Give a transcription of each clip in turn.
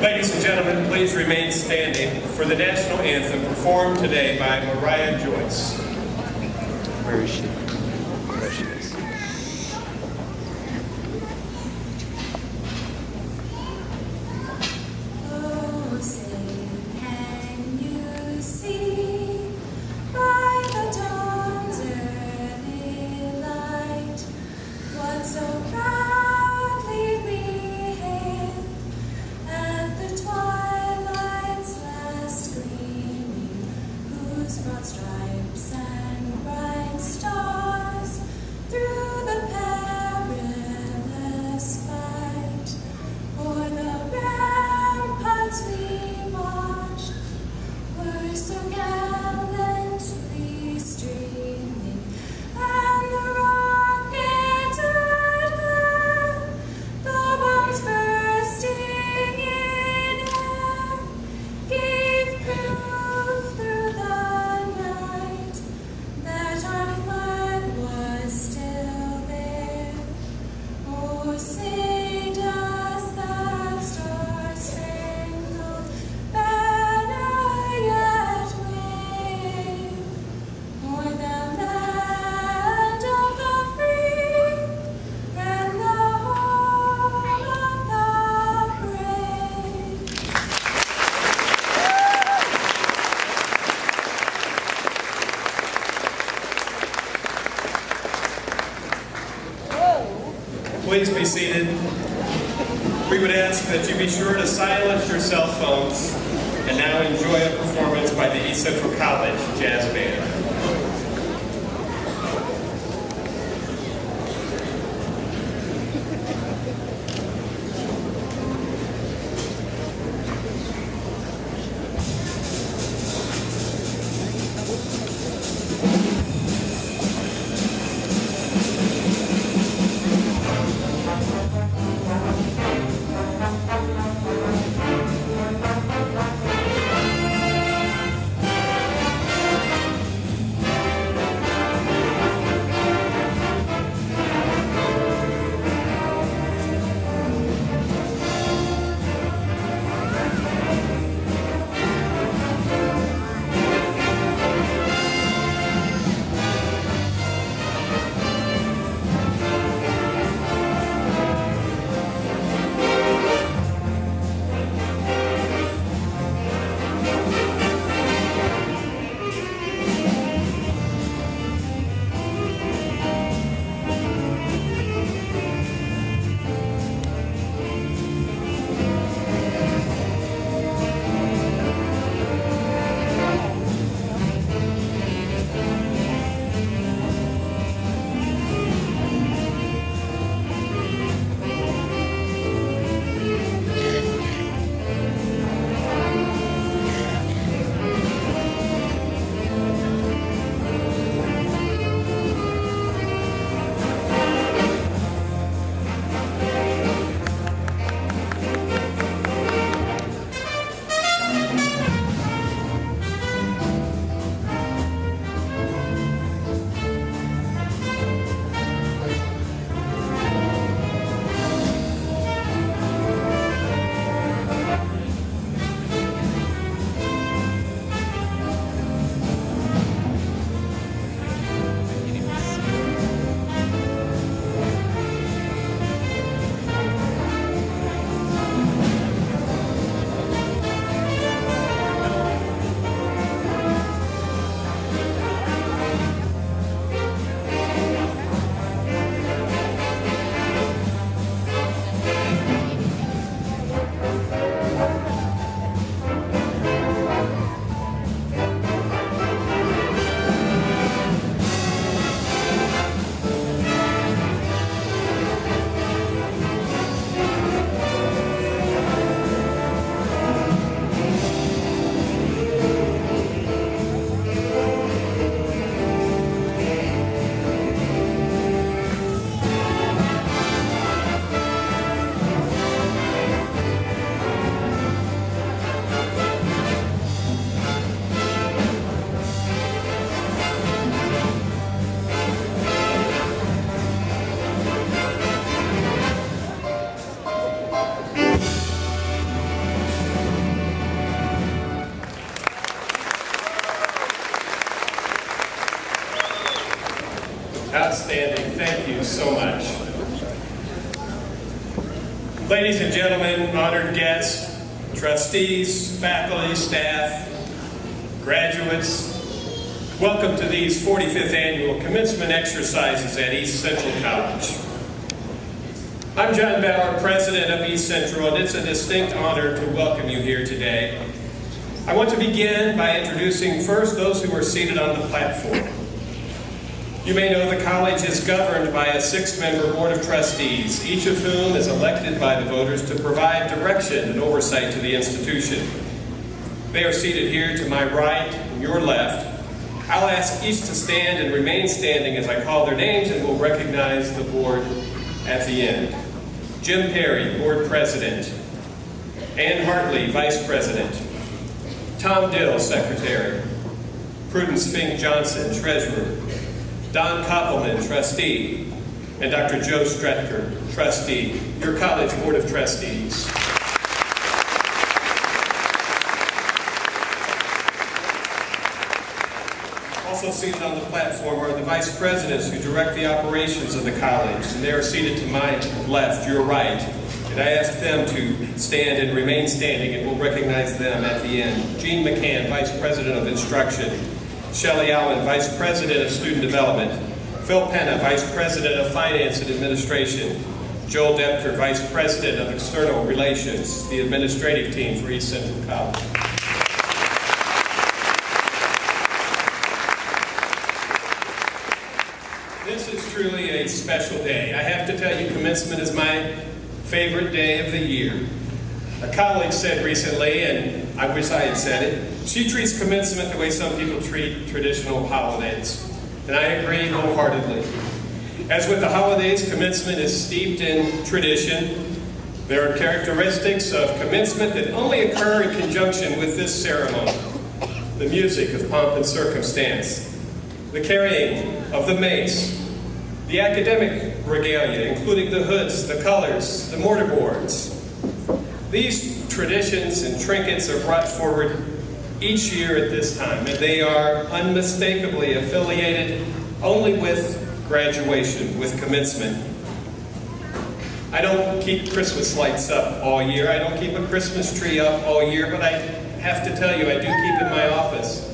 Ladies and gentlemen, please remain standing for the national anthem performed today by Mariah Joyce. Where is she? There she is. Oh, say, can you see by the dawn's early light what so proudly we hailed at the twilight's last gleaming, whose broad stripes and bright stars through the perilous fight o'er the ramparts we marched were so gallantly streaming, and the rockets at hand, the bombs bursting in air, gave proof through the night that our flag was still there. Oh, say does that star-spangled banner yet wave o'er the land of the free and the home of the brave? Please be seated. We would ask that you be sure to silence your cell phones and now enjoy a performance by the East Central College Jazz Band. you so much. Ladies and gentlemen, honored guests, trustees, faculty, staff, graduates, welcome to these 45th annual commencement exercises at East Central College. I'm John Bauer, president of East Central, and it's a distinct honor to welcome you here today. I want to begin by introducing first those who are seated on the platform. You may know the college is governed by a 6-member board of trustees, each of whom is elected by the voters to provide direction and oversight to the institution. They are seated here to my right and your left. I'll ask each to stand and remain standing as I call their names, and we'll recognize the board at the end. Jim Perry, board president. Ann Hartley, vice president. Tom Dill, secretary. Prudence Fink Johnson, treasurer. Don Koppelman, trustee, and Dr. Joe Stretker, trustee, your college board of trustees. Also seated on the platform are the vice presidents who direct the operations of the college, and they are seated to my left, your right. And I ask them to stand and remain standing, and we'll recognize them at the end. Gene McCann, vice president of instruction. Shelley Allen, Vice President of Student Development. Phil Penna, Vice President of Finance and Administration. Joel Depker, Vice President of External Relations, the administrative team for East Central College. This is truly a special day. I have to tell you, commencement is my favorite day of the year. A colleague said recently, and I wish I had said it, she treats commencement the way some people treat traditional holidays. And I agree wholeheartedly. As with the holidays, commencement is steeped in tradition. There are characteristics of commencement that only occur in conjunction with this ceremony. The music of pomp and circumstance, the carrying of the mace, the academic regalia, including the hoods, the colors, the mortarboards. These traditions and trinkets are brought forward each year at this time, and they are unmistakably affiliated only with graduation, with commencement. I don't keep Christmas lights up all year. I don't keep a Christmas tree up all year, but I have to tell you, I do keep in my office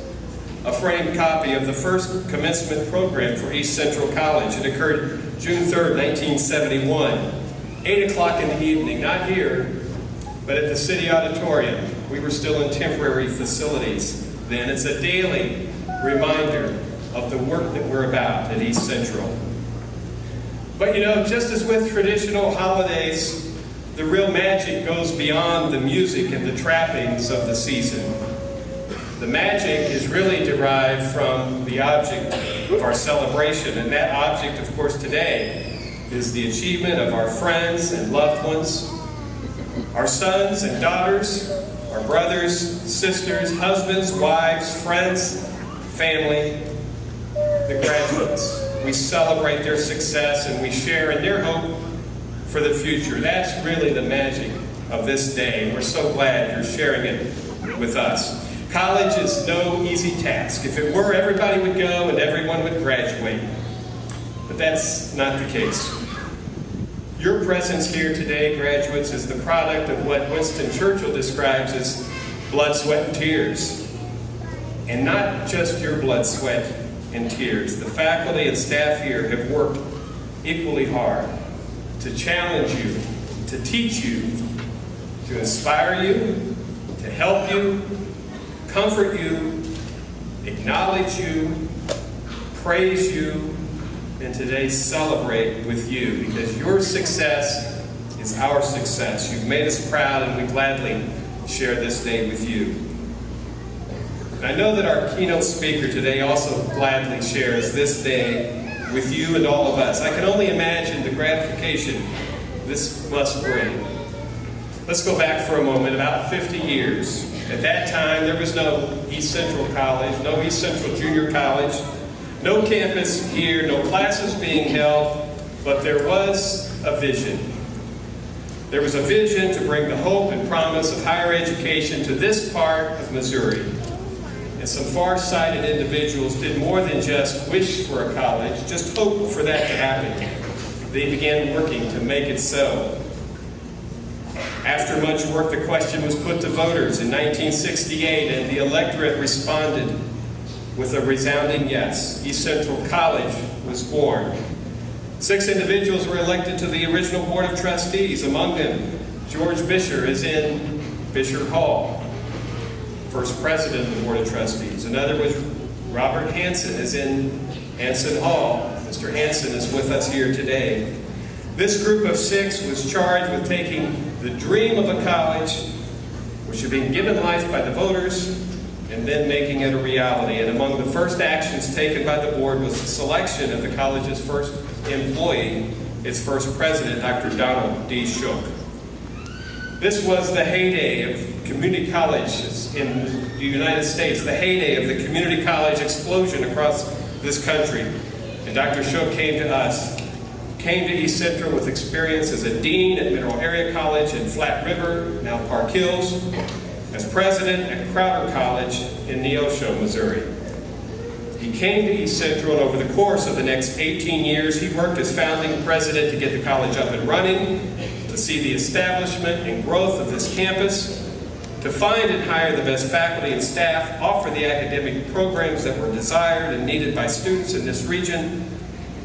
a framed copy of the first commencement program for East Central College. It occurred June 3rd, 1971, 8 o'clock in the evening, not here, but at the City Auditorium. We were still in temporary facilities then. It's a daily reminder of the work that we're about at East Central. But you know, just as with traditional holidays, the real magic goes beyond the music and the trappings of the season. The magic is really derived from the object of our celebration, and that object, of course, today is the achievement of our friends and loved ones, our sons and daughters, our brothers, sisters, husbands, wives, friends, family, the graduates. We celebrate their success and we share in their hope for the future. That's really the magic of this day. We're so glad you're sharing it with us. College is no easy task. If it were, everybody would go and everyone would graduate. But that's not the case. Your presence here today, graduates, is the product of what Winston Churchill describes as blood, sweat, and tears. And not just your blood, sweat, and tears. The faculty and staff here have worked equally hard to challenge you, to teach you, to inspire you, to help you, comfort you, acknowledge you, praise you, and today celebrate with you, because your success is our success. You've made us proud, and we gladly share this day with you. And I know that our keynote speaker today also gladly shares this day with you and all of us. I can only imagine the gratification this must bring. Let's go back for a moment, about 50 years. At that time, there was no East Central College, no East Central Junior College, no campus here, no classes being held, but there was a vision. There was a vision to bring the hope and promise of higher education to this part of Missouri. And some far-sighted individuals did more than just wish for a college, just hope for that to happen. they began working to make it so. After much work, the question was put to voters in 1968, and the electorate responded with a resounding yes. East Central College was born. 6 individuals were elected to the original Board of Trustees. Among them, George Bisher is in Bisher Hall, first president of the Board of Trustees. Another was Robert Hanson is in Hanson Hall. Mr. Hanson is with us here today. This group of 6 was charged with taking the dream of a college, which had been given life by the voters, and then making it a reality. And among the first actions taken by the board was the selection of the college's first employee, its first president, Dr. Donald D. Shook. This was the heyday of community colleges in the United States, the heyday of the community college explosion across this country. And Dr. Shook came to East Central with experience as a dean at Mineral Area College in Flat River, now Park Hills, as president at Crowder College in Neosho, Missouri. He came to East Central, and over the course of the next 18 years, he worked as founding president to get the college up and running, to see the establishment and growth of this campus, to find and hire the best faculty and staff, offer the academic programs that were desired and needed by students in this region,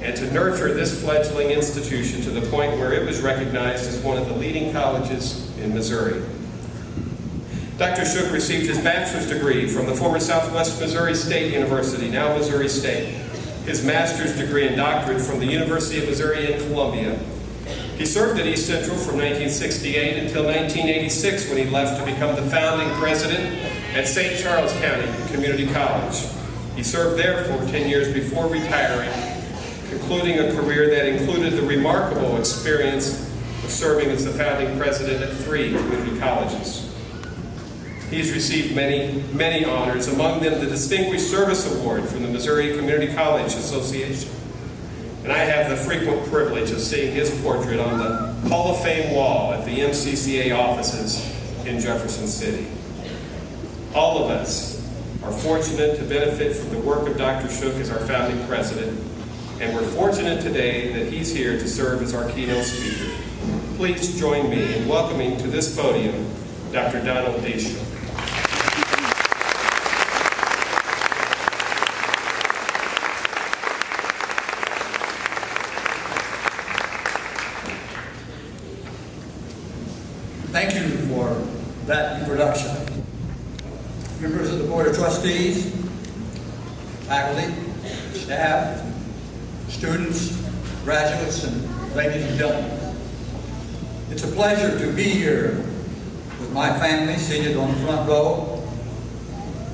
and to nurture this fledgling institution to the point where it was recognized as one of the leading colleges in Missouri. Dr. Shook received his bachelor's degree from the former Southwest Missouri State University, now Missouri State, his master's degree and doctorate from the University of Missouri in Columbia. He served at East Central from 1968 until 1986, when he left to become the founding president at St. Charles County Community College. He served there for 10 years before retiring, concluding a career that included the remarkable experience of serving as the founding president at 3 community colleges. He's received many honors, among them the Distinguished Service Award from the Missouri Community College Association. And I have the frequent privilege of seeing his portrait on the Hall of Fame wall at the MCCA offices in Jefferson City. All of us are fortunate to benefit from the work of Dr. Shook as our founding president, and we're fortunate today that he's here to serve as our keynote speaker. Please join me in welcoming to this podium Dr. Donald D. Shook. Thank you for that introduction. Members of the Board of Trustees, faculty, staff, students, graduates, and ladies and gentlemen. It's a pleasure to be here with my family seated on the front row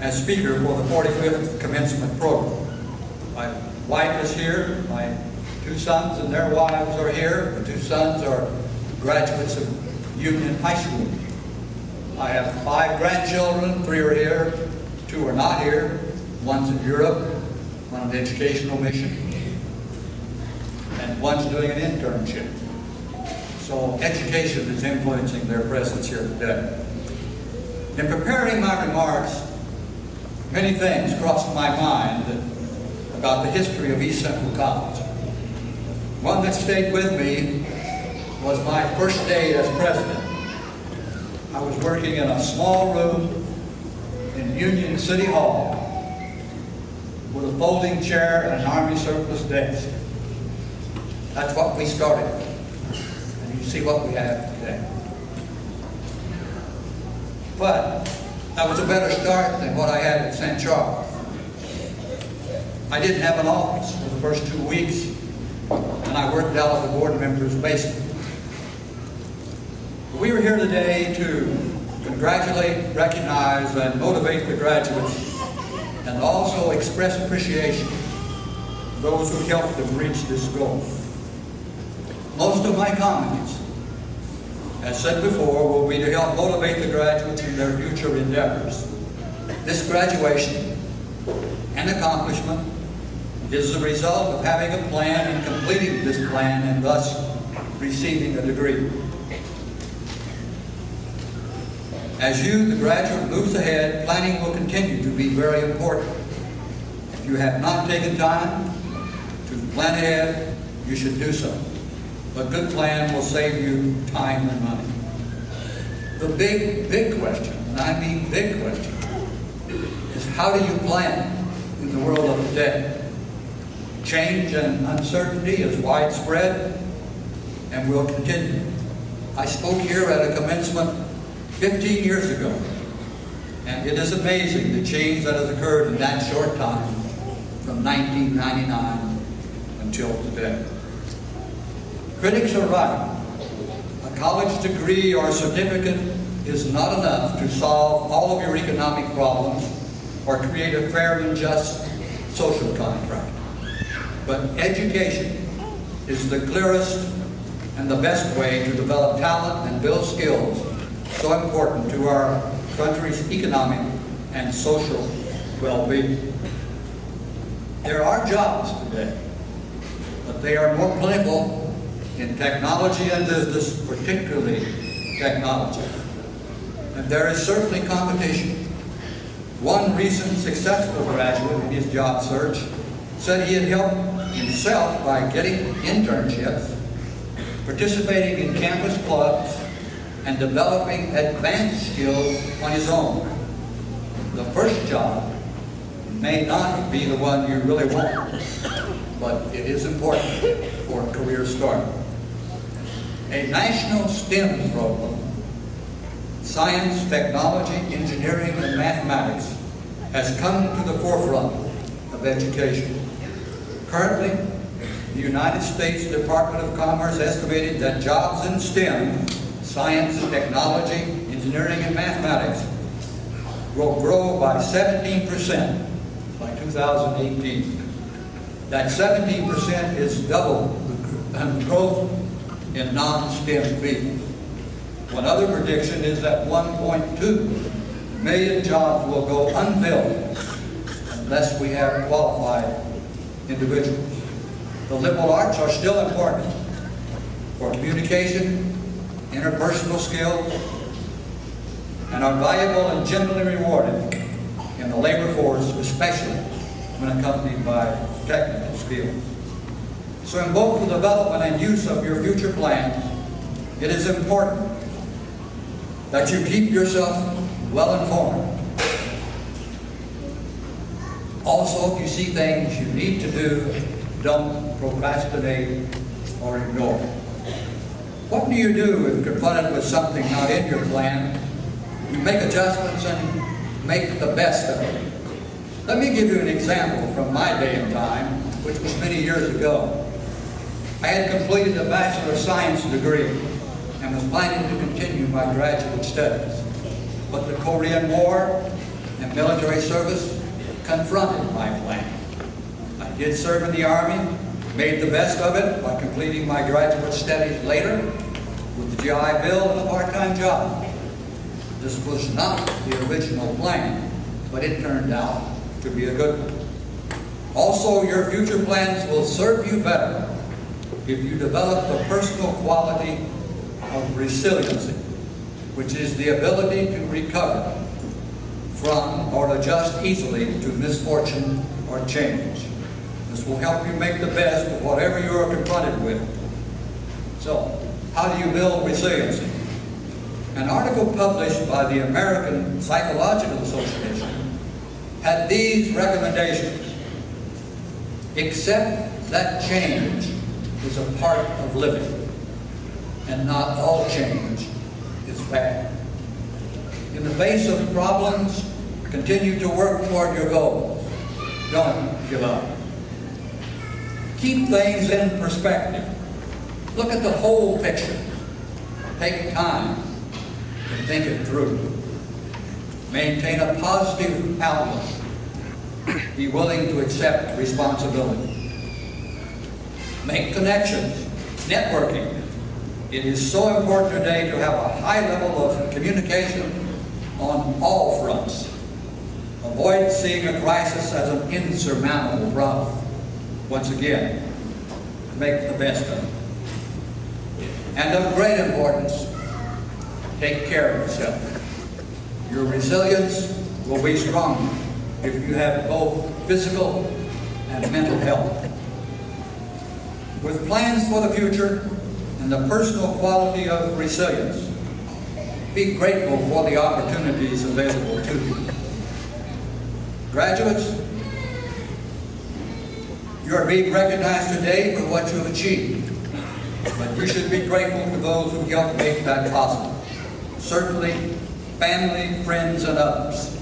as speaker for the 45th Commencement program. My wife is here, my 2 sons and their wives are here. The 2 sons are graduates of Union High School. I have 5 grandchildren, 3 are here, 2 are not here. One's in Europe, one on an educational mission, and one's doing an internship. So education is influencing their presence here today. In preparing my remarks, many things crossed my mind about the history of East Central College. One that stayed with me was my first day as president. I was working in a small room in Union City Hall with a folding chair and an Army surplus desk. That's what we started with. And you see what we have today. But that was a better start than what I had at St. Charles. I didn't have an office for the first 2 weeks, and I worked out of the board member's basement. We are here today to congratulate, recognize, and motivate the graduates, and also express appreciation to those who helped them reach this goal. Most of my comments, as said before, will be to help motivate the graduates in their future endeavors. This graduation and accomplishment is the result of having a plan and completing this plan, and thus receiving a degree. As you, the graduate, moves ahead, planning will continue to be very important. If you have not taken time to plan ahead, you should do so. A good plan will save you time and money. The big question, and I mean big question, is how do you plan in the world of today? Change and uncertainty is widespread and will continue. I spoke here at a commencement 15 years ago, and it is amazing the change that has occurred in that short time from 1999 until today. Critics are right. A college degree or certificate is not enough to solve all of your economic problems or create a fair and just social contract. But education is the clearest and the best way to develop talent and build skills so important to our country's economic and social well-being. There are jobs today, but they are more plentiful in technology and business, particularly technology. And there is certainly competition. One recent successful graduate in his job search said he had helped himself by getting internships, participating in campus clubs, and developing advanced skills on his own. The first job may not be the one you really want, but it is important for a career start. A national STEM program, science, technology, engineering, and mathematics, has come to the forefront of education. Currently, the United States Department of Commerce estimated that jobs in STEM, science, technology, engineering, and mathematics, will grow by 17% by 2018. That 17% is double the growth in non-STEM fields. One other prediction is that 1.2 million jobs will go unfilled unless we have qualified individuals. The liberal arts are still important for communication, interpersonal skills, and are valuable and generally rewarded in the labor force, especially when accompanied by technical skills. So in both the development and use of your future plans, it is important that you keep yourself well informed. Also, if you see things you need to do, don't procrastinate or ignore. What do you do if confronted with something not in your plan? You make adjustments and make the best of it. Let me give you an example from my day and time, which was many years ago. I had completed a Bachelor of Science degree and was planning to continue my graduate studies. But the Korean War and military service confronted my plan. I did serve in the Army, made the best of it by completing my graduate studies later with the GI Bill and a part-time job. This was not the original plan, but it turned out to be a good one. Also, your future plans will serve you better if you develop the personal quality of resiliency, which is the ability to recover from or adjust easily to misfortune or change. This will help you make the best of whatever you are confronted with. So, how do you build resiliency? An article published by the American Psychological Association had these recommendations. Accept that change is a part of living, and not all change is bad. In the face of problems, continue to work toward your goals. Don't give up. Keep things in perspective. Look at the whole picture. Take time to think it through. Maintain a positive outlook. Be willing to accept responsibility. Make connections, networking. It is so important today to have a high level of communication on all fronts. Avoid seeing a crisis as an insurmountable problem. Once again, make the best of it. And of great importance, take care of yourself. Your resilience will be stronger if you have both physical and mental health. With plans for the future, and the personal quality of resilience. Be grateful for the opportunities available to you. Graduates, you are being recognized today for what you have achieved, but you should be grateful to those who helped make that possible. Certainly, family, friends, and others,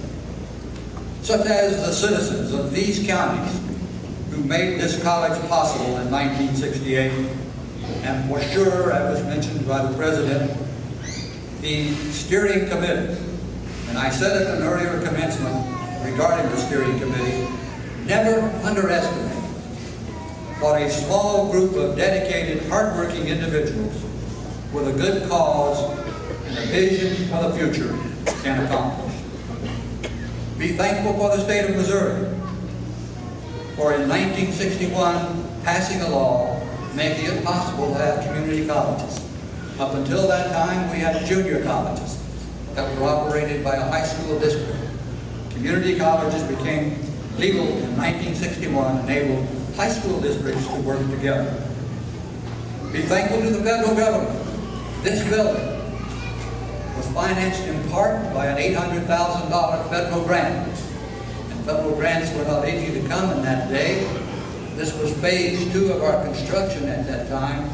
such as the citizens of these counties who made this college possible in 1968, and for sure, as was mentioned by the President, the steering committee. And I said at an earlier commencement regarding the steering committee, never underestimate what a small group of dedicated, hardworking individuals with a good cause and a vision for the future can accomplish. Be thankful for the state of Missouri for in 1961 passing a law making it possible to have community colleges. Up until that time, we had junior colleges that were operated by a high school district. Community colleges became legal in 1961, enabled high school districts to work together. Be thankful to the federal government. This building was financed in part by an $800,000 federal grant. And federal grants were not easy to come in that day. This was phase 2 of our construction at that time,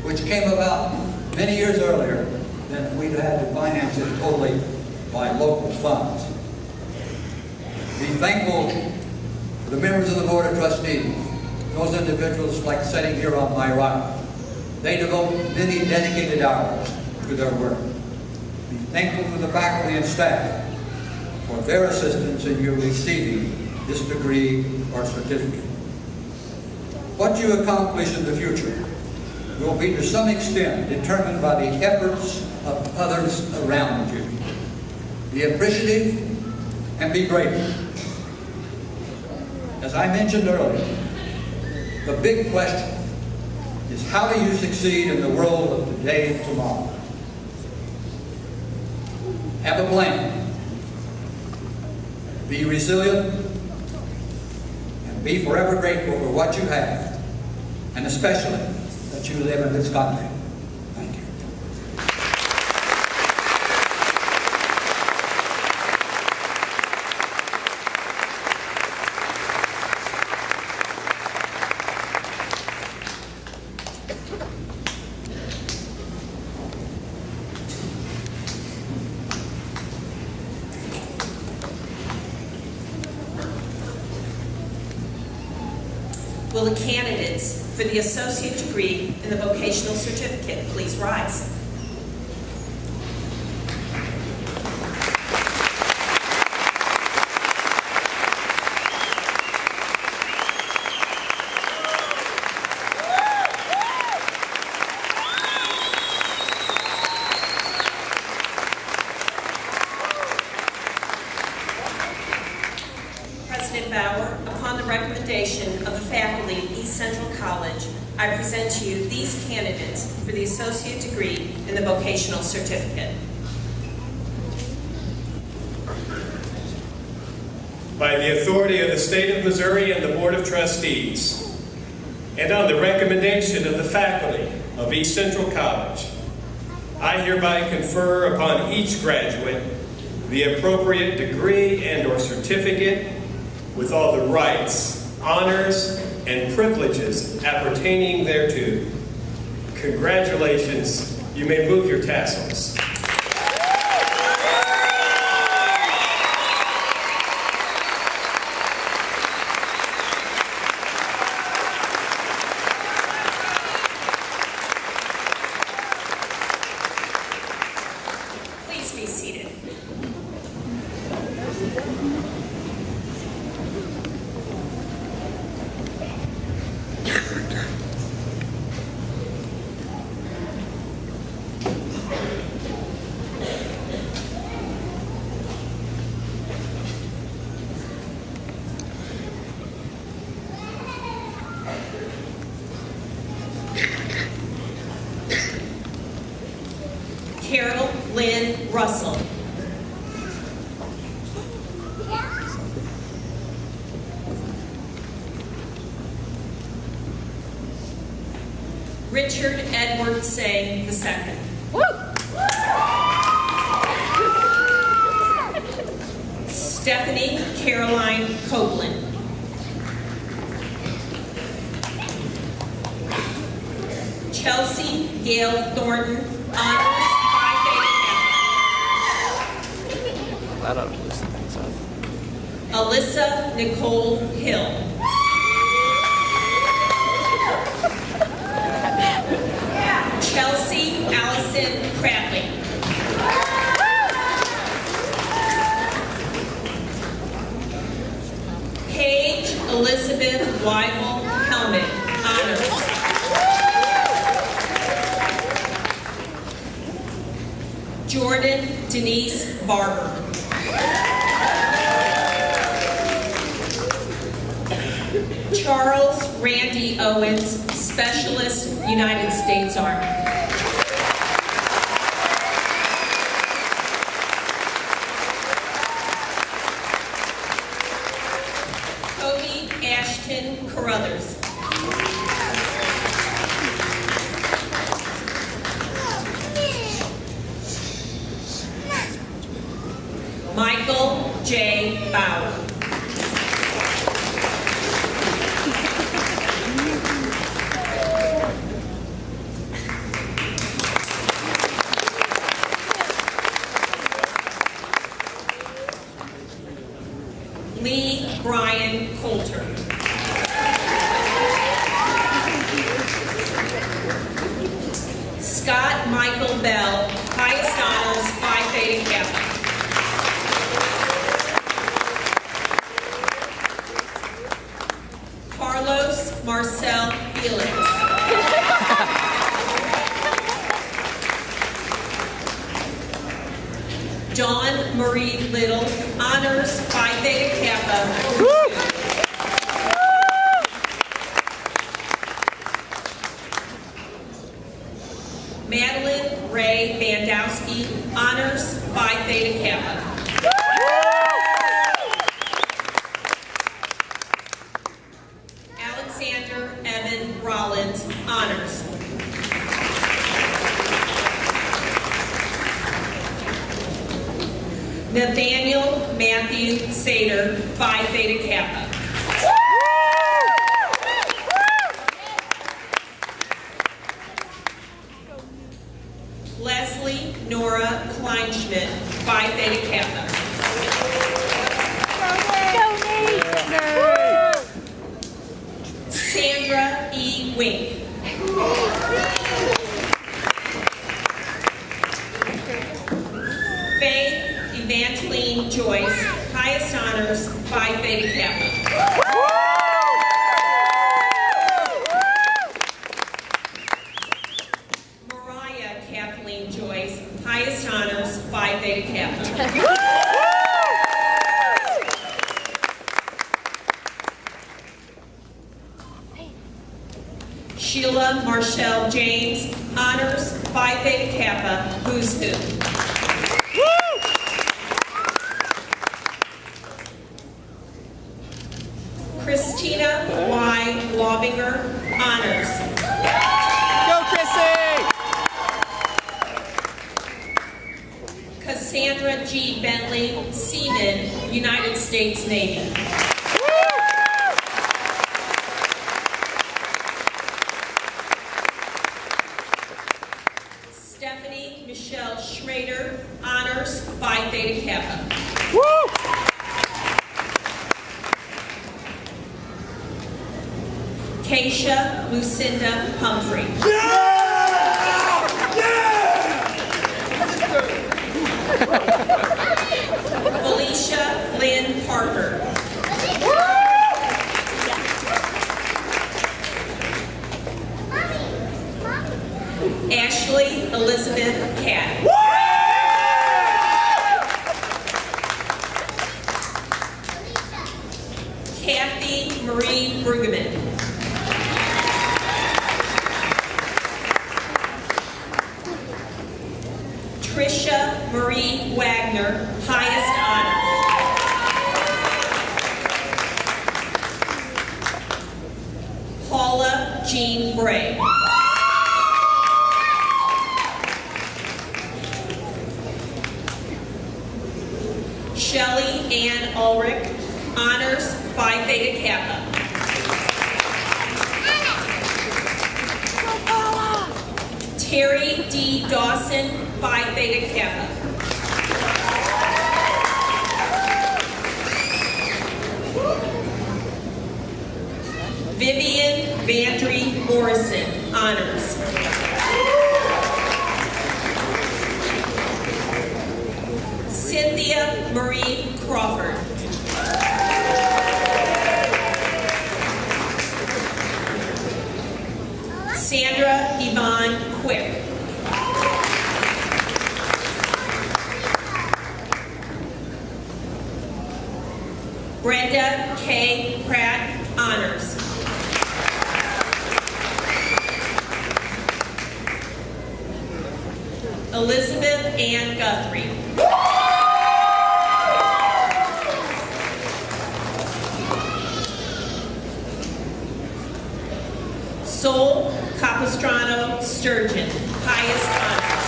which came about many years earlier than if we'd had to finance it totally by local funds. Be thankful to the members of the Board of Trustees, those individuals like sitting here on my right. They devote many dedicated hours to their work. Be thankful to the faculty and staff for their assistance in you receiving this degree or certificate. What you accomplish in the future will be to some extent determined by the efforts of others around you. Be appreciative and be grateful. As I mentioned earlier, the big question is, how do you succeed in the world of today and tomorrow? Have a plan. Be resilient and be forever grateful for what you have, and especially that you live in this country. Thank you. Will the candidates for the associate degree and the vocational certificate please rise? President Bauer, upon the recommendation of the faculty at East Central College, I present to you these candidates for the associate degree and the vocational certificate. By the authority of the State of Missouri and the Board of Trustees, and on the recommendation of the faculty of East Central College, I hereby confer upon each graduate the appropriate degree and/or certificate with all the rights, honors, and privileges appertaining thereto. Congratulations. You may move your tassels. Please be seated. Carol Lynn Russell. Richard Edward Say II. Stephanie Caroline Copeland. Chelsea Gail Thornton, honors Phi Beta A lot of those things up. Kappa. Alyssa Nicole Hill. Chelsea Allison Cradley. Paige Elizabeth Weibel Helmet, honors. Jordan Denise Barber. Charles Randy Owens, Specialist, United States Army. Cody Ashton Carruthers. Michael J. Bauer. Lee Brian Coulter. Scott Michael Bell, highest honors, Phi Beta Kappa. Carlos Marcel Felix. Dawn Marie Little, honors Phi Theta Kappa. Madeline Ray Bandowski, honors Phi Theta Kappa. Alexander Evan Rollins, honors. Nathaniel Matthew Sater, Phi Theta Kappa. Leslie Nora Kleinschmidt, Phi Theta Kappa. Sandra E. Wink. Faith Evangeline Joyce, highest honors, Phi Theta Kappa. Mariah Kathleen Joyce, highest honors, Phi Theta Kappa. Sheila Marshall James, honors, Phi Theta Kappa, who's who. Christina Y. Lobinger, honors. Go, Chrissy! Cassandra G. Bentley, Seaman, United States Navy. Stephanie Michelle Schrader, honors, Phi Theta Kappa. Keisha Lucinda Humphrey. Felicia Lynn Parker. Ashley Elizabeth Catt. Kathy Marie Brueggemann. Tricia Marie Wagner, highest honors. Paula Jean Bray. Shelley Ann Ulrich, honors Phi Theta Kappa. Terry D. Dawson, Phi Theta Kappa. Vivian Vandry Morrison, honors. Cynthia Marie Crawford. Sandra Yvonne Quick. Brenda K. Pratt, honors. Elizabeth Ann Guthrie. Sol Capistrano Sturgeon, highest honors.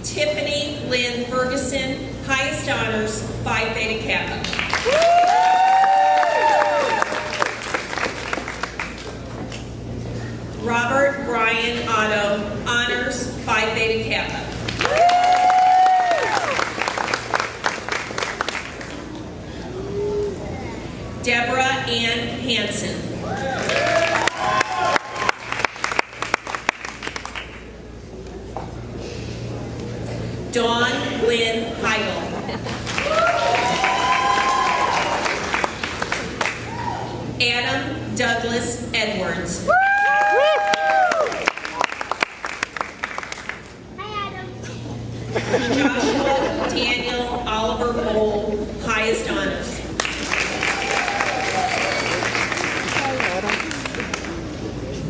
Tiffany Lynn Ferguson, highest honors, Phi Theta Kappa. Robert Brian Otto, honors, Phi Theta Kappa. Deborah Ann Hansen. Dawn Lynn Heigl. Adam Douglas Edwards. Joshua Daniel Oliver Bowl, highest honors.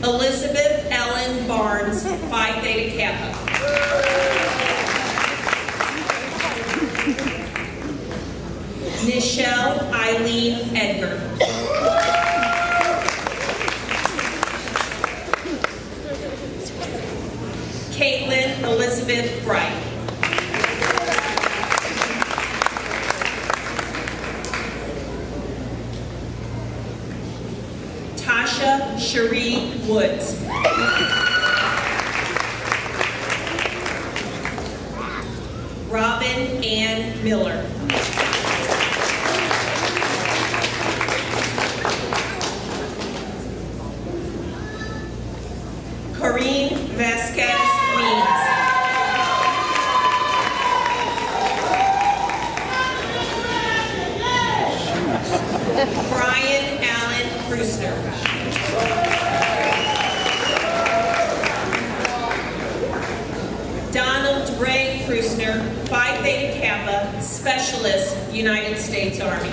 Elizabeth Ellen Barnes, Phi Theta Kappa. Nichelle Eileen Edgar. Caitlin Elizabeth Bright. Tasha Cherie Woods. Robin Ann Miller. Corrine Vasquez Means. Brian Allen Brewster. Donald Ray Krusner, Phi Theta Kappa, Specialist, United States Army.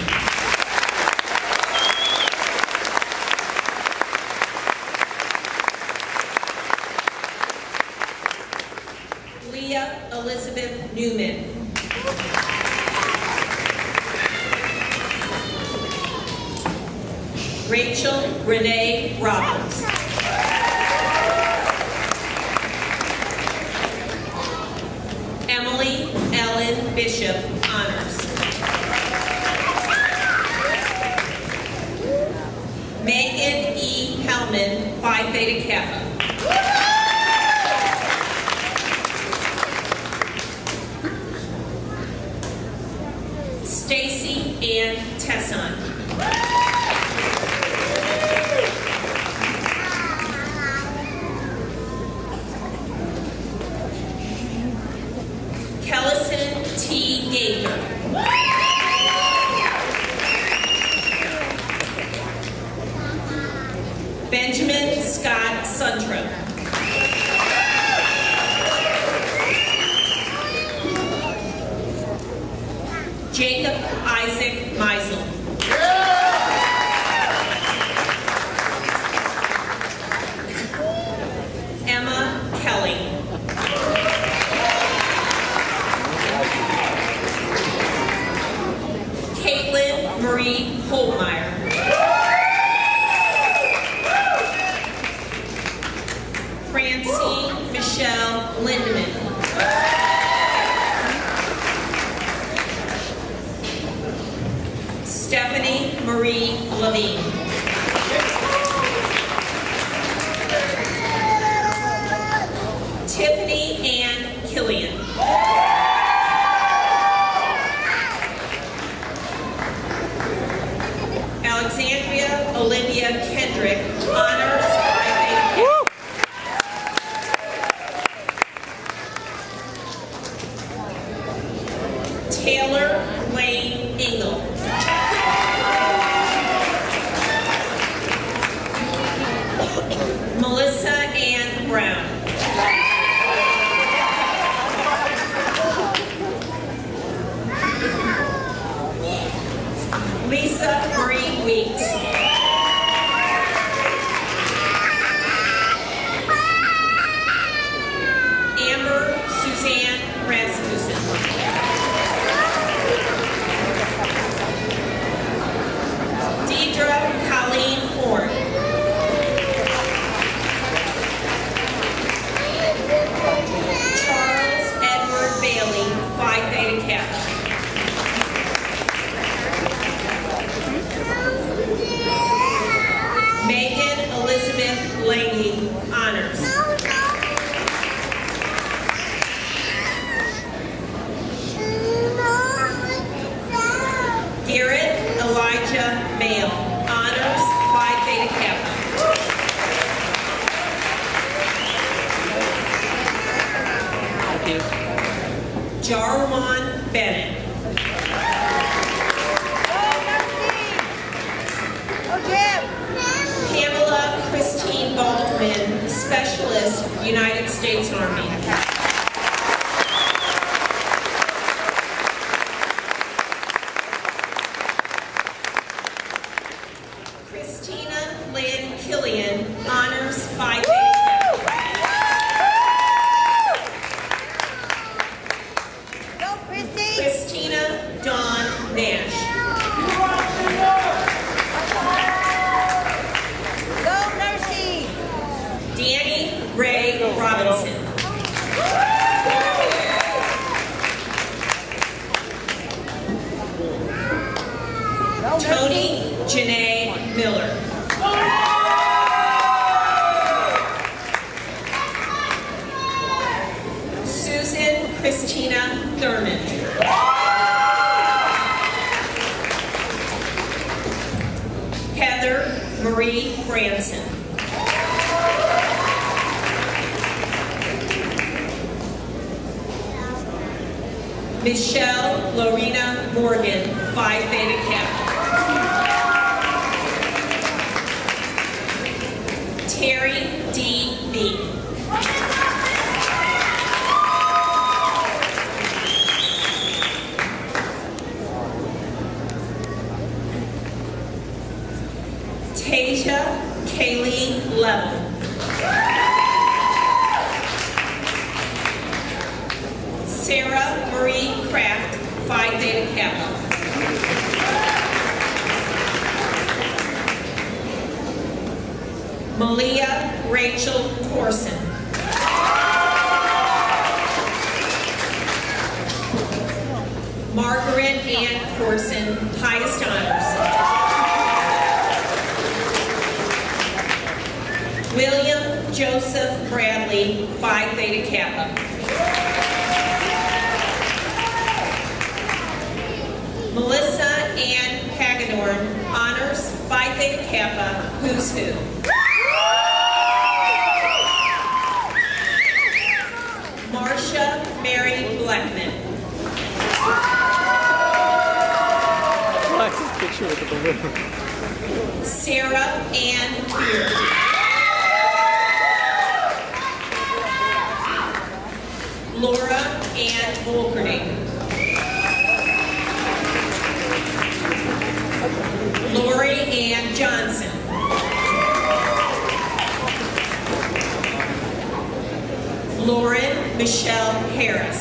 Leah Elizabeth Newman. Rachel Renee Roberts. Emily Ellen Bishop, honors. Megan E. Hellman, Phi Theta Kappa. Stacy Ann Tesson. Kellison T. Gager. Benjamin Scott Suntrop. Jacob Isaac Meisel. Emma Kelly. Caitlin Marie Holtmeyer. Francine Michelle Lindemann. Stephanie Marie Levine. Tiffany Ann Killian. Alexandria Olivia Kendrick, honors Phi Beta Kappa. Taylor Lane Engel. Melissa Ann Brown. Lisa Marie Weeks. Amber Suzanne Rasmussen. Deidre Colleen Horn. Charles Edward Bailey, Phi Theta Kappa. Megan Elizabeth Lange, honors. Garrett Elijah Mail, honors Phi Theta Kappa. Jarwan Bennett. Pamela Christine Baldwin, Specialist, United States Army. Christina Lynn Killian, honors Phi Beta Kappa. Christina Dawn Nash. Danny Ray Robinson. Tony Janae Miller. Susan Christina Thurman. Heather Marie Branson. Michelle Lorena Morgan, Phi Theta Kappa. Terry D. Beaton. Tasia Kaylee Level. Sarah Marie Kraft, Phi Theta Kappa. Malia Rachel Corson. Margaret Ann Corson, highest honors. William Joseph Bradley, Phi Theta Kappa. Melissa Ann Hagedorn, honors Phi Theta Kappa, who's who. Marcia Mary Blackman. What's this picture with the balloon? Sarah Ann Beard. Laura Ann Volkerding. Lori Ann Johnson. Lauren Michelle Harris.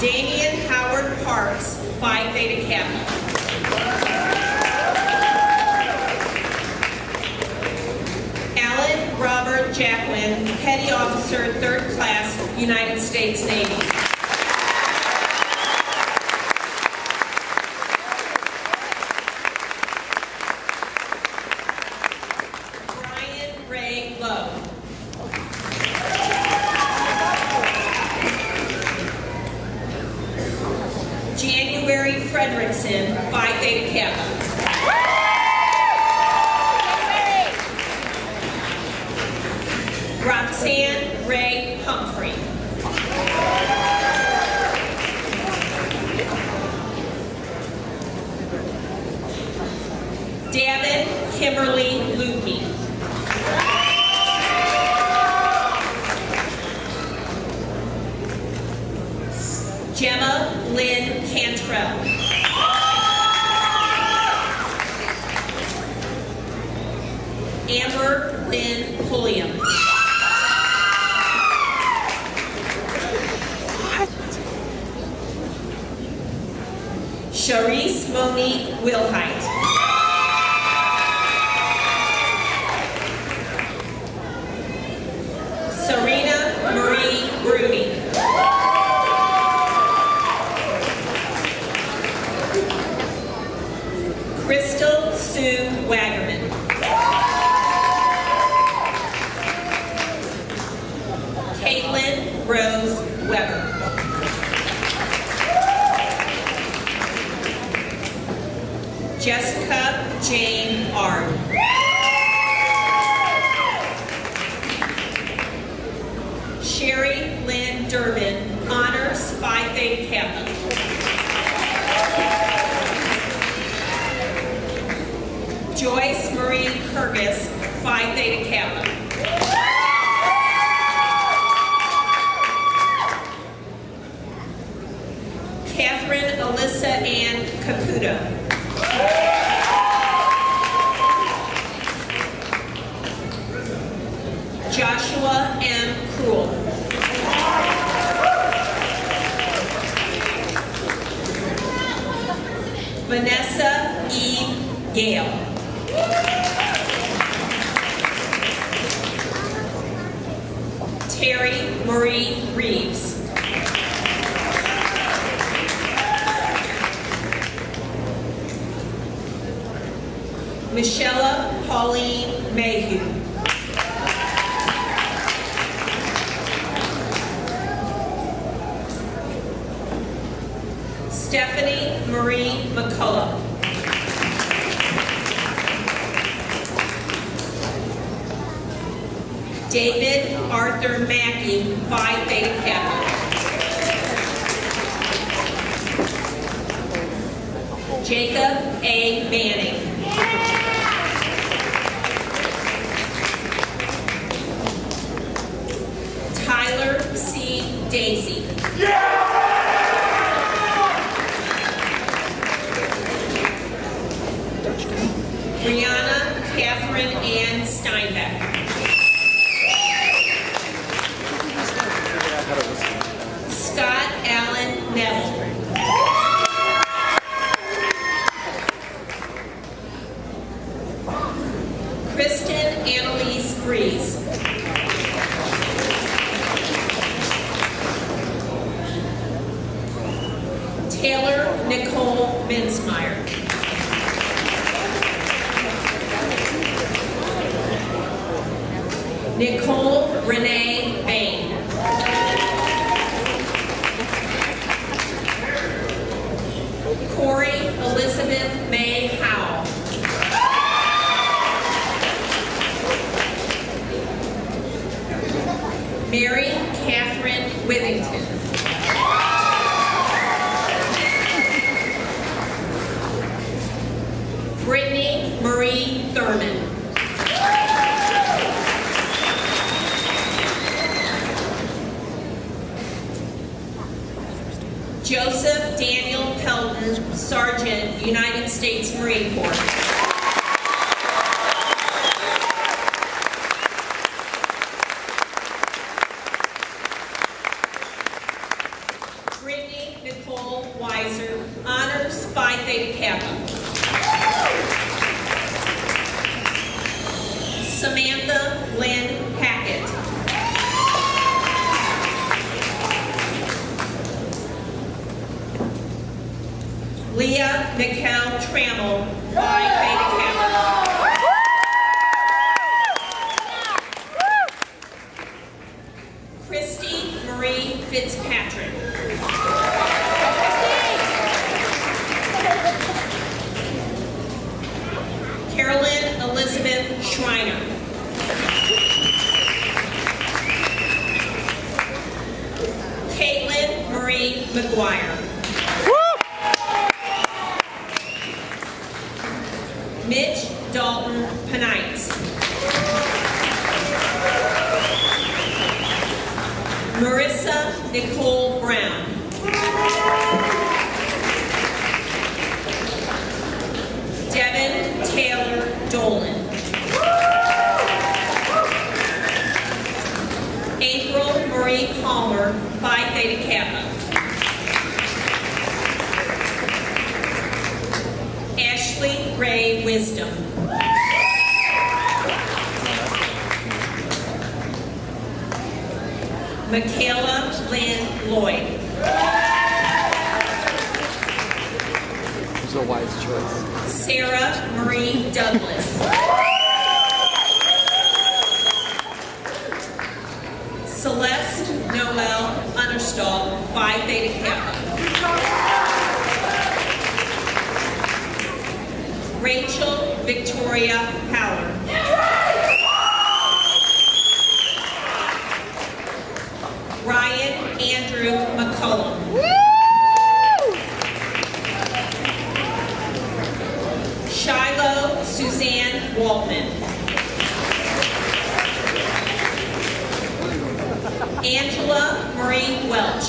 Damian Howard Parks, Phi Theta Kappa. Alan Robert Jacqueline, Petty Officer, 3rd Class, United States Navy. Brian Ray Lowe. January Frederickson, Phi Theta Kappa. Roxanne Ray Humphrey. David Kimberly Lukey. Gemma Lynn Cantrell. Amber Lynn Pulliam. Charisse Monique Wilhite. Serena Marie Bruni. Crystal Sue Waggerman. Caitlin Rose Weber. Jessica Jane Arn. Sherry Lynn Durbin, Honors Phi Theta Kappa. Joyce Marie Kurgis, Phi Theta Kappa. Catherine Alyssa Ann Caputo. Joshua M. Cruel. Vanessa E. Gale. Terry Marie Reeves. Michelle Pauline Mayhew. Stephanie Marie McCullough. David Arthur Mackey, Phi Theta Kappa. Jacob A. Manning. Tyler C. Daisy. Brianna Catherine Ann Steinbeck. Scott Allen Neville. Kristen Annalise Breeze. Taylor Nicole Minsmeyer. Nicole Renee Bain. Corey Elizabeth May Howell. Mary Catherine Withington. Brittany Marie Thurman. Joseph Daniel Pelton, Sergeant, United States Marine Corps. Brittany Nicole Weiser, Honors Phi Theta Kappa. Samantha Lynn Hackett. Mikkel Trammell, Phi Beta Kappa. Christy Marie Fitzpatrick. Carolyn Elizabeth Schreiner. Caitlin Marie McGuire. Mitch Dalton Penites. Marissa Nicole Brown. Devin Taylor Dolan. April Marie Palmer, Phi Theta Kappa. Ashley Ray Wisdom. Michaela Lynn Lloyd. It was a wise choice. Sarah Marie Douglas. Celeste Noel Understall, Phi Theta Kappa. Rachel Victoria Howard. Ryan Andrew McCullum. Shiloh Suzanne Waltman. Angela Marie Welch.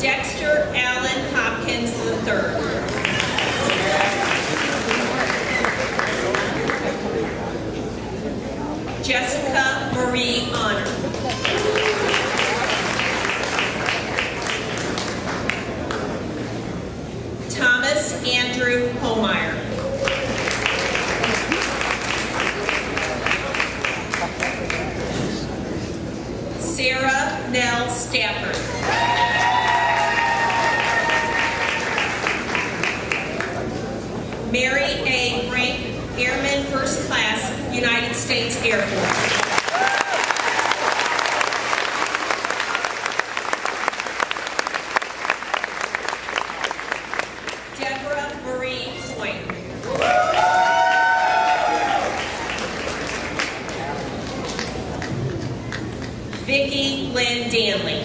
Dexter Allen Hopkins III. Jessica Marie Honor. Thomas Andrew Homeyer. Sarah Nell Stafford. Mary A. Brink, Airman First Class, United States Air Force. Deborah Marie Point. Vicki Lynn Danley.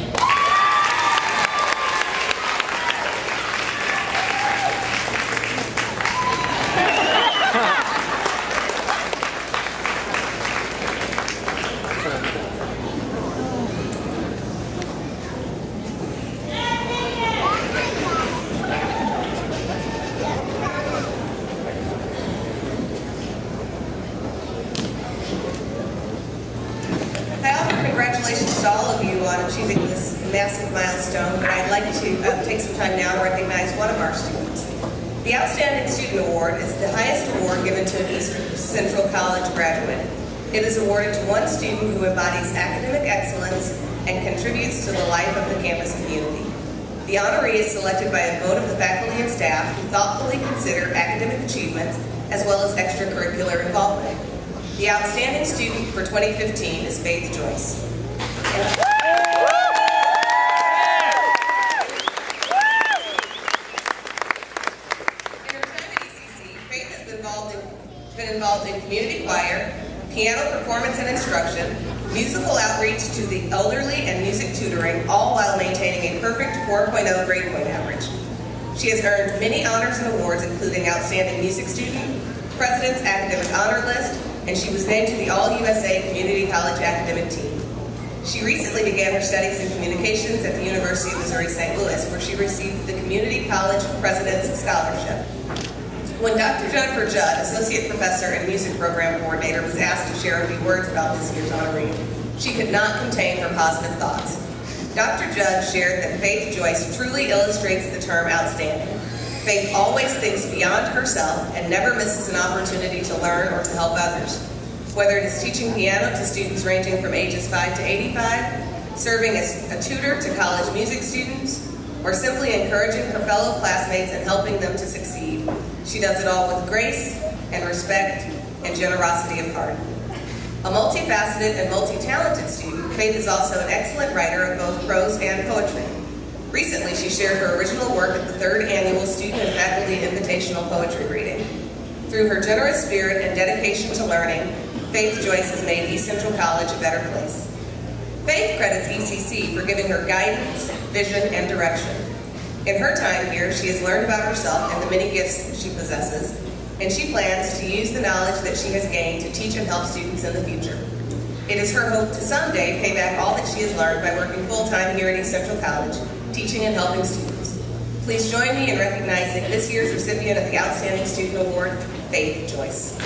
Congratulations to all of you on achieving this massive milestone, but I'd like to take some time now to recognize one of our students. The Outstanding Student Award is the highest award given to an East Central College graduate. It is awarded to one student who embodies academic excellence and contributes to the life of the campus community. The honoree is selected by a vote of the faculty and staff who thoughtfully consider academic achievements as well as extracurricular involvement. The outstanding student for 2015 is Faith Joyce. In her time at ECC, Faith has been involved in community choir, piano performance and instruction, musical outreach to the elderly, and music tutoring, all while maintaining a perfect 4.0 grade point average. She has earned many honors and awards, including Outstanding Music Student, President's Academic Honor List, and she was named to the All-USA Community College Academic Team. She recently began her studies in communications at the University of Missouri-St. Louis, where she received the Community College President's Scholarship. When Dr. Jennifer Judd, Associate Professor and Music Program Coordinator, was asked to share a few words about this year's honoree, she could not contain her positive thoughts. Dr. Judd shared that Faith Joyce truly illustrates the term outstanding. Faith always thinks beyond herself and never misses an opportunity to learn or to help others. Whether it is teaching piano to students ranging from ages 5 to 85, serving as a tutor to college music students, or simply encouraging her fellow classmates and helping them to succeed. She does it all with grace and respect and generosity of heart. A multifaceted and multi-talented student, Faith is also an excellent writer of both prose and poetry. Recently, she shared her original work at the 3rd Annual Student and Faculty Invitational Poetry Reading. Through her generous spirit and dedication to learning, Faith Joyce has made East Central College a better place. Faith credits ECC for giving her guidance, vision, and direction. In her time here, she has learned about herself and the many gifts she possesses, and she plans to use the knowledge that she has gained to teach and help students in the future. It is her hope to someday pay back all that she has learned by working full-time here at East Central College, teaching and helping students. Please join me in recognizing this year's recipient of the Outstanding Student Award, Faith Joyce.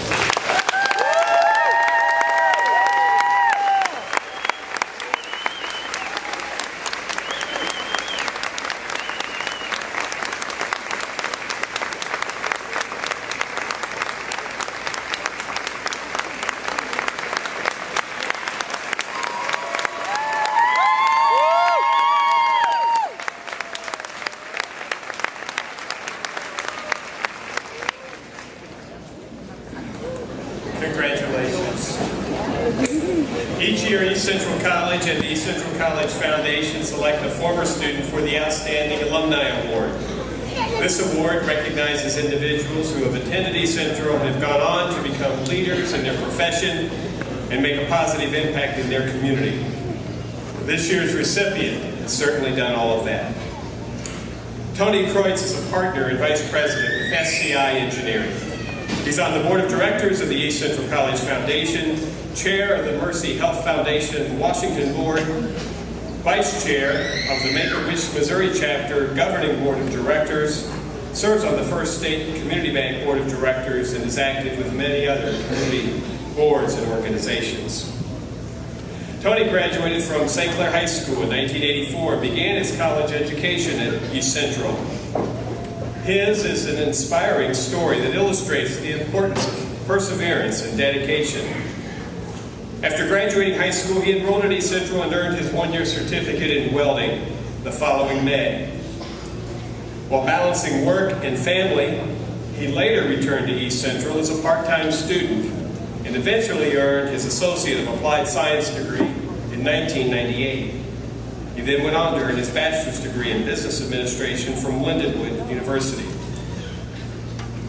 Congratulations. Each year, East Central College and the East Central College Foundation select a former student for the Outstanding Alumni Award. This award recognizes individuals who have attended East Central and have gone on to become leaders in their profession and make a positive impact in their community. This year's recipient has certainly done all of that. Tony Kreutz is a partner and vice president with SCI Engineering. He's on the board of directors of the East Central College Foundation, chair of the Mercy Health Foundation Washington Board, vice chair of the Make-A-Wish Missouri chapter governing board of directors, serves on the First State Community Bank board of directors, and is active with many other community boards and organizations. Tony graduated from St. Clair High School in 1984 and began his college education at East Central. His is an inspiring story that illustrates the importance of perseverance and dedication. After graduating high school, he enrolled at East Central and earned his one-year certificate in welding the following May. While balancing work and family, he later returned to East Central as a part-time student and eventually earned his Associate of Applied Science degree in 1998. He then went on to earn his bachelor's degree in business administration from Lindenwood University.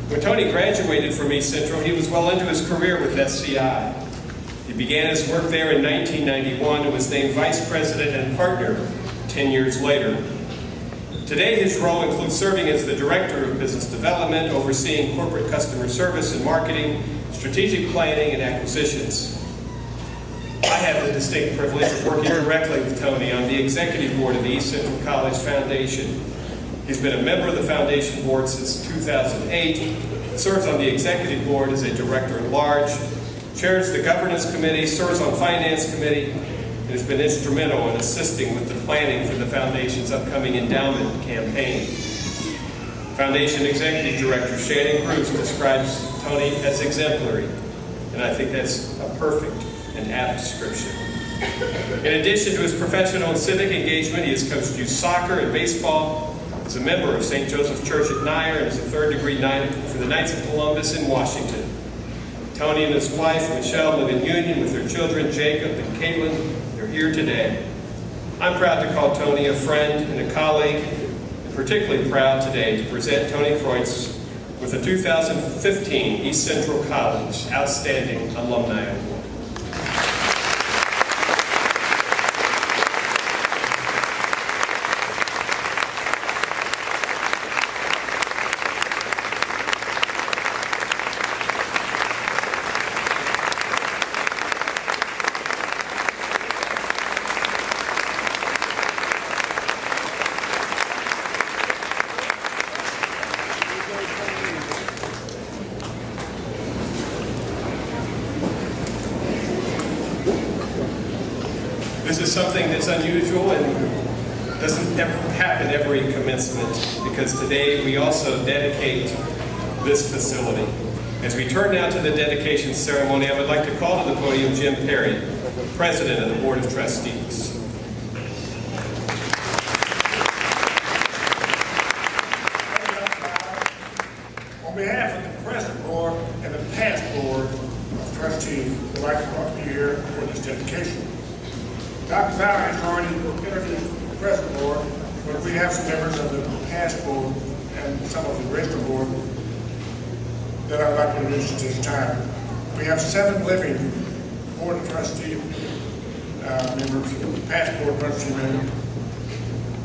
When Tony graduated from East Central, he was well into his career with SCI. He began his work there in 1991 and was named vice president and partner 10 years later. Today, his role includes serving as the director of business development, overseeing corporate customer service and marketing, strategic planning, and acquisitions. I have the distinct privilege of working directly with Tony on the executive board of the East Central College Foundation. He's been a member of the foundation board since 2008, serves on the executive board as a director at large, chairs the governance committee, serves on finance committee, and has been instrumental in assisting with the planning for the foundation's upcoming endowment campaign. Foundation Executive Director Shannon Cruz describes Tony as exemplary, and I think that's a perfect and apt description. In addition to his professional and civic engagement, he has coached youth soccer and baseball, is a member of St. Joseph's Church at Nyer, and is a third-degree knight for the Knights of Columbus in Washington. Tony and his wife, Michelle, live in union with their children, Jacob and Caitlin. They're here today. I'm proud to call Tony a friend and a colleague, and particularly proud today to present Tony Kreutz with the 2015 East Central College Outstanding Alumni Award. This is something that's unusual and doesn't ever happen every commencement, because today we also dedicate this facility. As we turn now to the dedication ceremony, I would like to call to the podium Jim Perry, President of the Board of Trustees. On behalf of the present board and the past board of trustees, I'd like to welcome you here for this dedication. Dr. Bauer has already introduced the present board, but we have some members of the past board and some of the original board that I'd like to introduce at this time. We have 7 living board of trustee members, past board trustee members,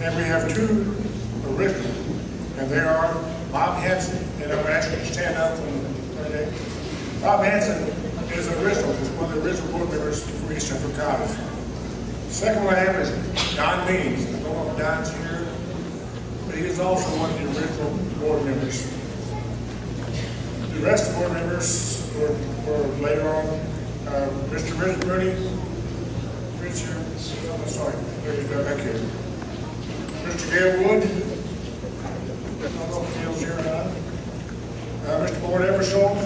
and we have 2 original, and they are Bob Hanson, and I'm going to ask you to stand up from today. Bob Hanson is one of the original board members for East Central College. Second one I have is Don Means. I don't know if Don's here, but he is also one of the original board members. The rest of the board members were later on. Mr. Richard Rooney, sorry, there you go, back here. Mr. Gail Wood, I don't know if Gail's here or not. Mr. Board Eversole.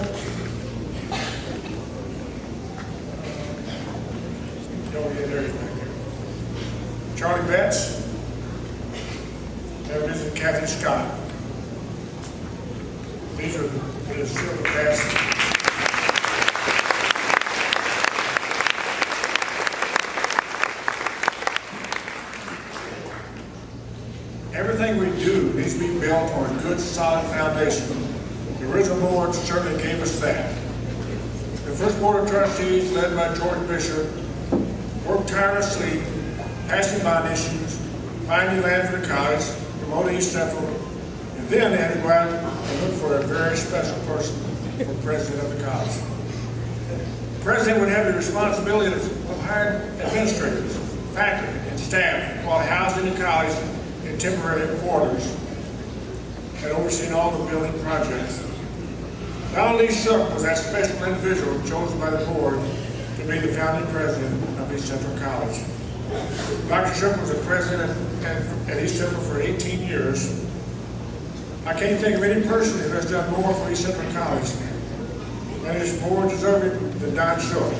There he's back there. Charlie Betts. And Mrs. Kathy Scott. These are the silver past. Everything we do needs to be built on a good, solid foundation. The original board certainly gave us that. The first board of trustees, led by George Bishop, worked tirelessly, passing bond issues, finding land for the college, promoting East Central, and then they had to go out and look for a very special person for president of the college. The president would have the responsibility of hiring administrators, faculty, and staff while housing the college in temporary quarters and overseeing all the building projects. Donald Lee Shook was that special individual chosen by the board to be the founding president of East Central College. Dr. Shook was the president at East Central for 18 years. I can't think of any person who has done more for East Central College and is more deserving than Don Shook.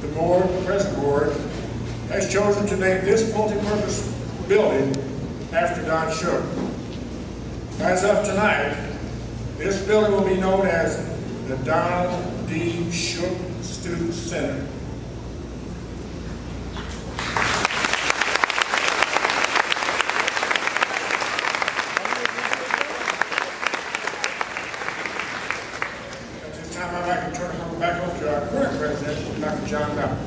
The board, the present board, has chosen to name this multi-purpose building after Don Shook. As of tonight, this building will be known as the Donald D. Shook Student Center. At this time, I'd like to turn it back over to our current president, Dr. John Bauer.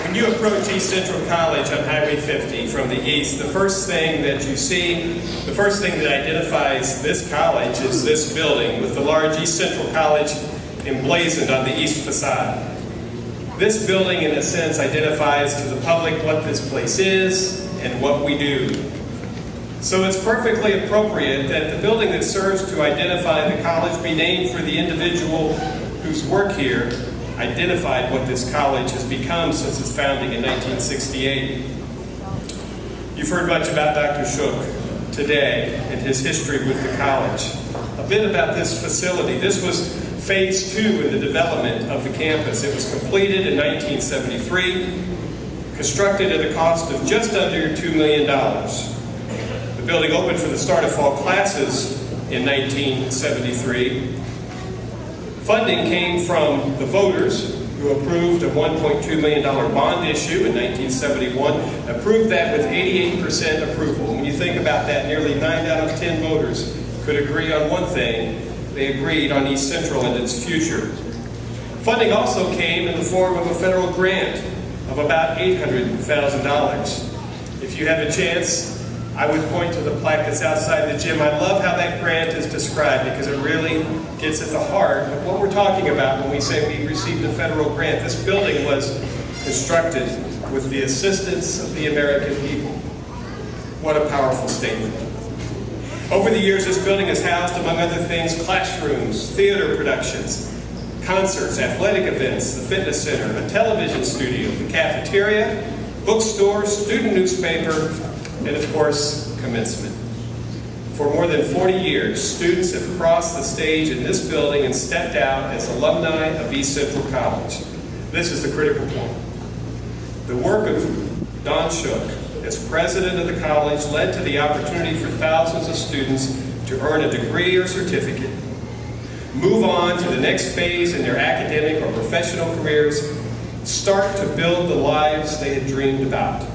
When you approach East Central College on Highway 50 from the east, the first thing that you see, the first thing that identifies this college is this building with the large East Central College emblazoned on the east facade. This building, in a sense, identifies to the public what this place is and what we do. So it's perfectly appropriate that the building that serves to identify the college be named for the individual whose work here identified what this college has become since its founding in 1968. You've heard much about Dr. Shook today and his history with the college. A bit about this facility. This was phase 2 in the development of the campus. It was completed in 1973, constructed at a cost of just under $2 million. The building opened for the start of fall classes in 1973. Funding came from the voters who approved a $1.2 million bond issue in 1971, approved that with 88% approval. When you think about that, nearly 9 out of 10 voters could agree on one thing. They agreed on East Central and its future. Funding also came in the form of a federal grant of about $800,000. If you have a chance, I would point to the plaque that's outside the gym. I love how that grant is described because it really gets at the heart of what we're talking about when we say we received a federal grant. This building was constructed with the assistance of the American people. What a powerful statement. Over the years, this building has housed, among other things, classrooms, theater productions, concerts, athletic events, the fitness center, a television studio, the cafeteria, bookstore, student newspaper, and of course, Commencement. For more than 40 years, students have crossed the stage in this building and stepped out as alumni of East Central College. This is the critical point. The work of Don Shook as president of the college, led to the opportunity for thousands of students to earn a degree or certificate, move on to the next phase in their academic or professional careers, start to build the lives they had dreamed about.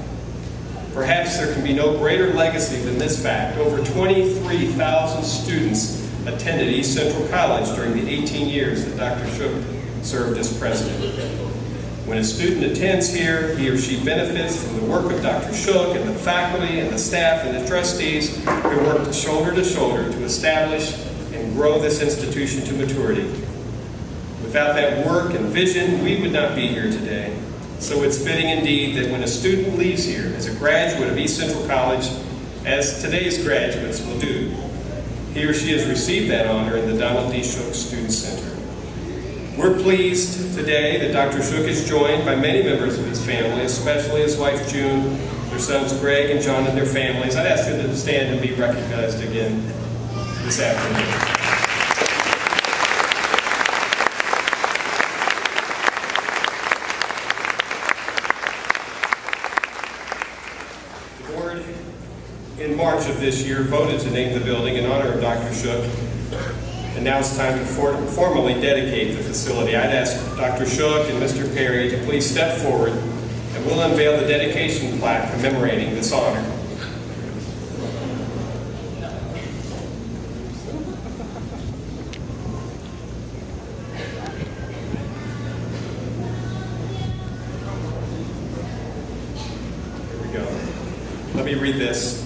Perhaps there can be no greater legacy than this fact. Over 23,000 students attended East Central College during the 18 years that Dr. Shook served as president. When a student attends here, he or she benefits from the work of Dr. Shook and the faculty and the staff and the trustees who worked shoulder to shoulder to establish and grow this institution to maturity. Without that work and vision, we would not be here today. So it's fitting indeed that when a student leaves here as a graduate of East Central College, as today's graduates will do, he or she has received that honor in the Donald D. Shook Student Center. We're pleased today that Dr. Shook is joined by many members of his family, especially his wife June, their sons Greg and John and their families. I'd ask them to stand and be recognized again this afternoon. In March of this year, voted to name the building in honor of Dr. Shook, and now it's time to formally dedicate the facility. I'd ask Dr. Shook and Mr. Perry to please step forward, and we'll unveil the dedication plaque commemorating this honor. Here we go. Let me read this.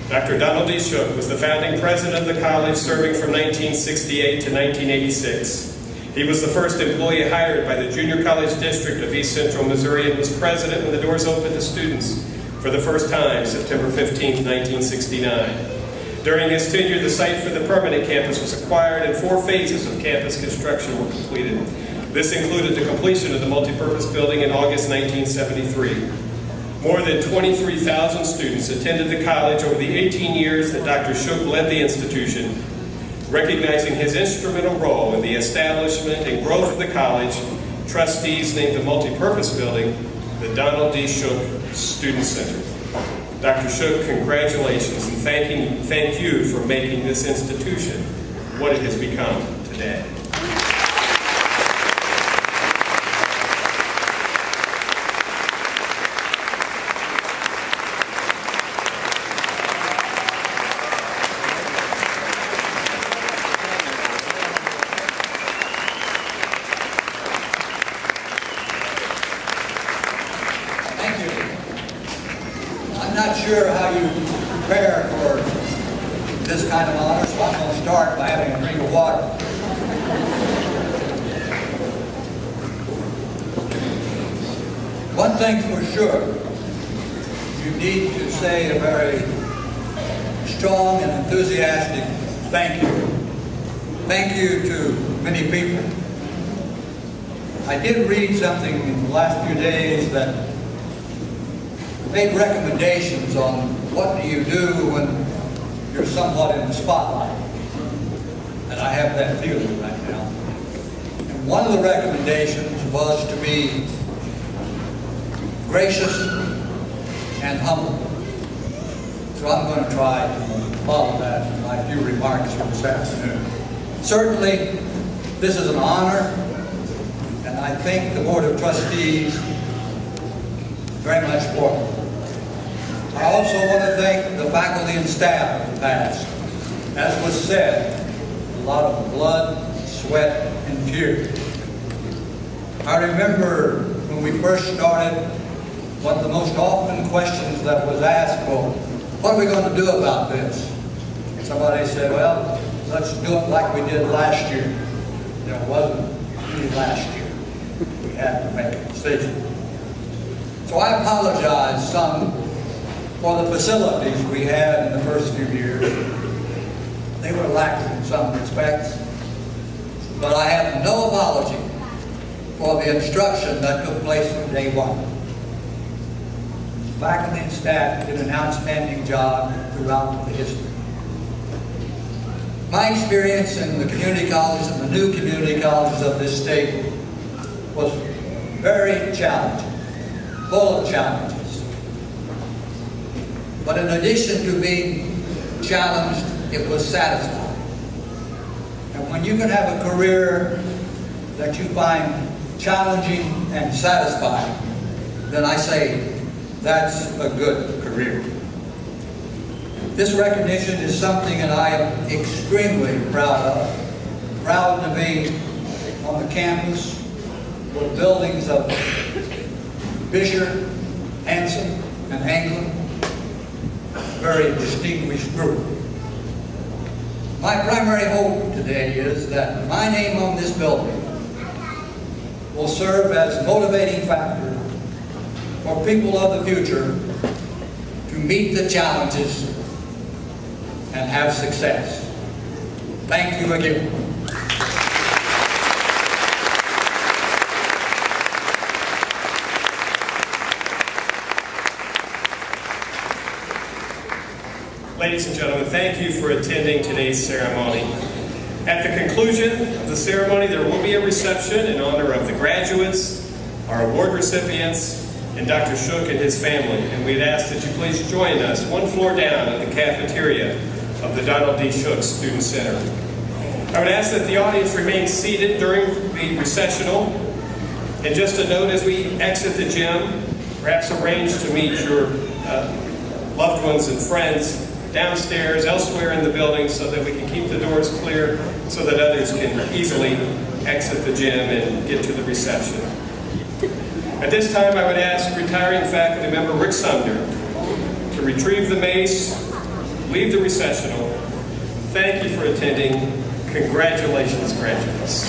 Dr. Donald D. Shook was the founding president of the college, serving from 1968 to 1986. He was the first employee hired by the Junior College District of East Central Missouri and was president when the doors opened to students for the first time, September 15, 1969. During his tenure, the site for the permanent campus was acquired and 4 phases of campus construction were completed. This included the completion of the multipurpose building in August 1973. More than 23,000 students attended the college over the 18 years that Dr. Shook led the institution. Recognizing his instrumental role in the establishment and growth of the college, trustees named the multipurpose building the Donald D. Shook Student Center. Dr. Shook, congratulations and thank you for making this institution what it has become today. I'm not sure how you prepare for this kind of honor, so I'm going to start by having a drink of water. One thing's for sure, you need to say a very strong and enthusiastic thank you. Thank you to many people. I did read something in the last few days that made recommendations on what do you do when you're somewhat in the spotlight. And I have that feeling right now. And one of the recommendations was to be gracious and humble. So I'm going to try to follow that in my few remarks for this afternoon. Certainly, this is an honor, and I thank the Board of Trustees very much for it. I also want to thank the faculty and staff of the past. As was said, a lot of blood, sweat, and tears. I remember when we first started, one of the most often questions that was asked was, what are we going to do about this? Somebody said, well, let's do it like we did last year. There wasn't any last year. We had to make a decision. So I apologize some for the facilities we had in the first few years. They were lacking in some respects. But I have no apology for the instruction that took place from day one. Faculty and staff did an outstanding job throughout the history. My experience in the community colleges and the new community colleges of this state was very challenging, full of challenges. But in addition to being challenged, it was satisfying. And when you can have a career that you find challenging and satisfying, then I say that's a good career. This recognition is something that I am extremely proud of. Proud to be on the campus with buildings of Fisher, Hanson, and Anglin. Very distinguished group. My primary hope today is that my name on this building will serve as a motivating factor for people of the future to meet the challenges and have success. Thank you again. Ladies and gentlemen, thank you for attending today's ceremony. At the conclusion of the ceremony, there will be a reception in honor of the graduates, our award recipients, and Dr. Shook and his family. And we'd ask that you please join us one floor down at the cafeteria of the Donald D. Shook Student Center. I would ask that the audience remain seated during the recessional. And just a note, as we exit the gym, perhaps arrange to meet your loved ones and friends downstairs, elsewhere in the building, so that we can keep the doors clear so that others can easily exit the gym and get to the reception. At this time, I would ask retiring faculty member Rick Sumner to retrieve the mace, leave the recessional. Thank you for attending. Congratulations, graduates.